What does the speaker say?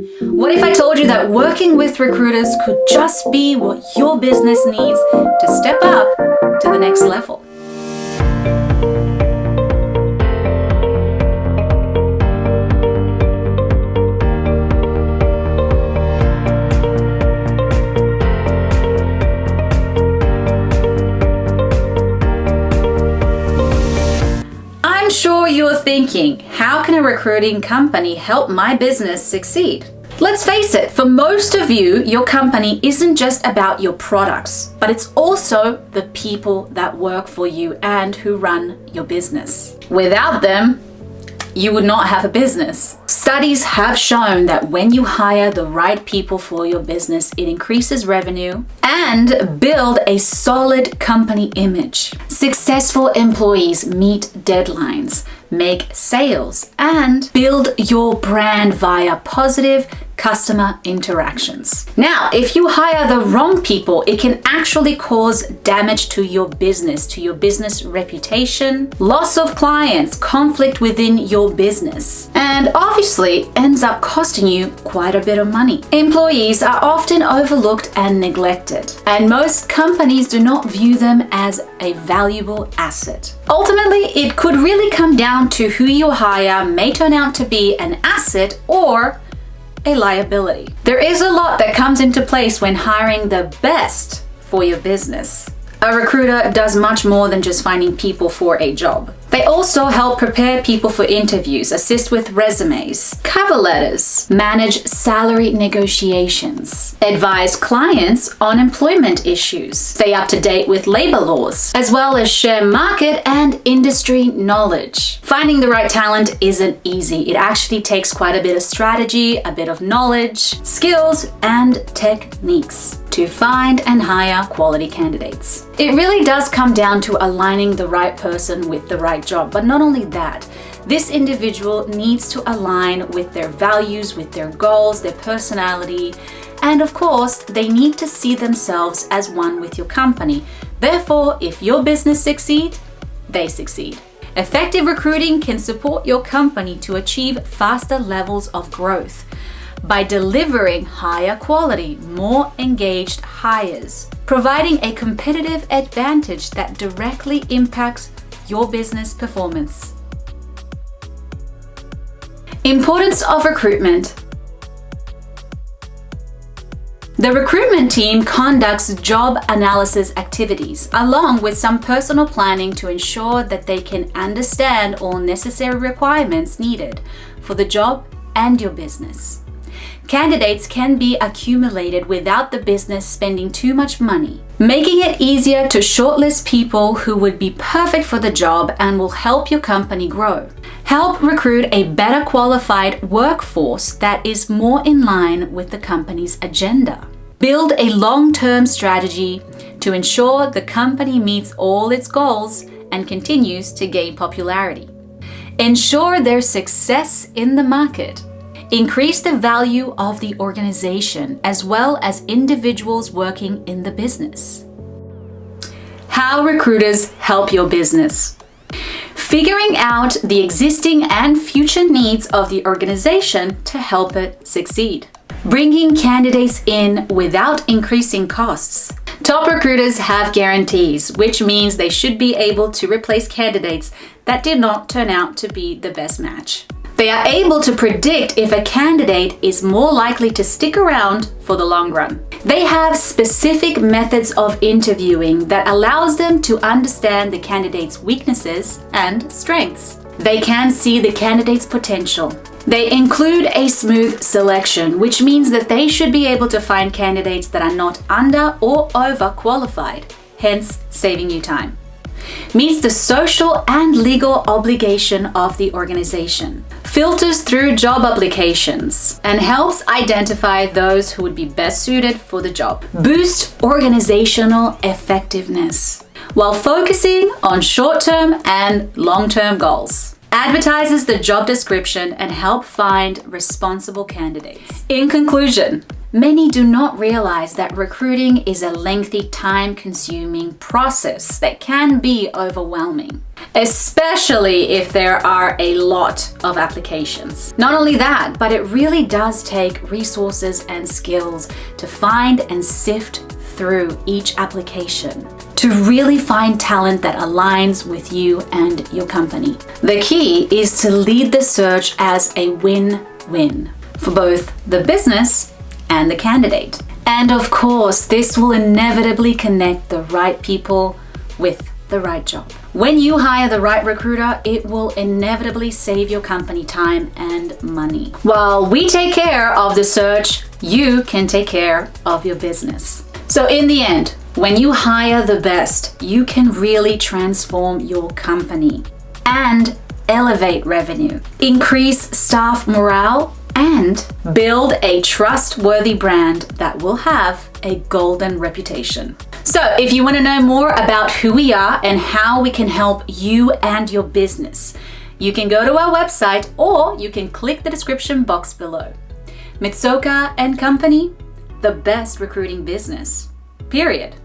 What if I told you that working with recruiters could just be what your business needs to step up to the next level? I'm sure you're thinking, how can a recruiting company help my business succeed? Let's face it, for most of you, your company isn't just about your products, but it's also the people that work for you and who run your business. Without them, you would not have a business. Studies have shown that when you hire the right people for your business, it increases revenue and build a solid company image. Successful employees meet deadlines, make sales, and build your brand via positive customer interactions. Now, if you hire the wrong people, it can actually cause damage to your business reputation, loss of clients, conflict within your business, and obviously ends up costing you quite a bit of money. Employees are often overlooked and neglected, and most companies do not view them as a valuable asset. Ultimately, it could really come down to who you hire may turn out to be an asset or a liability. There is a lot that comes into place when hiring the best for your business. A recruiter does much more than just finding people for a job. They also help prepare people for interviews, assist with resumes, cover letters, manage salary negotiations, advise clients on employment issues, stay up to date with labor laws, as well as share market and industry knowledge. Finding the right talent isn't easy. It actually takes quite a bit of strategy, a bit of knowledge, skills, and techniques to find and hire quality candidates. It really does come down to aligning the right person with the right job, but not only that, this individual needs to align with their values, with their goals, their personality, and of course, they need to see themselves as one with your company. Therefore, if your business succeeds, they succeed. Effective recruiting can support your company to achieve faster levels of growth by delivering higher quality, more engaged hires, providing a competitive advantage that directly impacts your business performance. Importance of recruitment. The recruitment team conducts job analysis activities along with some personal planning to ensure that they can understand all necessary requirements needed for the job and your business. Candidates can be accumulated without the business spending too much money, making it easier to shortlist people who would be perfect for the job and will help your company grow. Help recruit a better qualified workforce that is more in line with the company's agenda. Build a long-term strategy to ensure the company meets all its goals and continues to gain popularity. Ensure their success in the market. Increase the value of the organization as well as individuals working in the business. How recruiters help your business. Figuring out the existing and future needs of the organization to help it succeed. Bringing candidates in without increasing costs. Top recruiters have guarantees, which means they should be able to replace candidates that did not turn out to be the best match. They are able to predict if a candidate is more likely to stick around for the long run. They have specific methods of interviewing that allows them to understand the candidate's weaknesses and strengths. They can see the candidate's potential. They include a smooth selection, which means that they should be able to find candidates that are not under or overqualified, hence saving you time. Meets the social and legal obligation of the organization, filters through job applications, and helps identify those who would be best suited for the job. Boost organizational effectiveness while focusing on short-term and long-term goals. Advertises the job description and help find responsible candidates. In conclusion, Many do not realize that recruiting is a lengthy, time-consuming process that can be overwhelming, especially if there are a lot of applications. Not only that, but it really does take resources and skills to find and sift through each application to really find talent that aligns with you and your company. The key is to lead the search as a win-win for both the business and the candidate. And of course, this will inevitably connect the right people with the right job. When you hire the right recruiter, it will inevitably save your company time and money. While we take care of the search, you can take care of your business. So in the end, when you hire the best, you can really transform your company and elevate revenue, increase staff morale, and build a trustworthy brand that will have a golden reputation. So if you want to know more about who we are and how we can help you and your business, you can go to our website or you can click the description box below. Mitsuoka Company, the best recruiting business, period.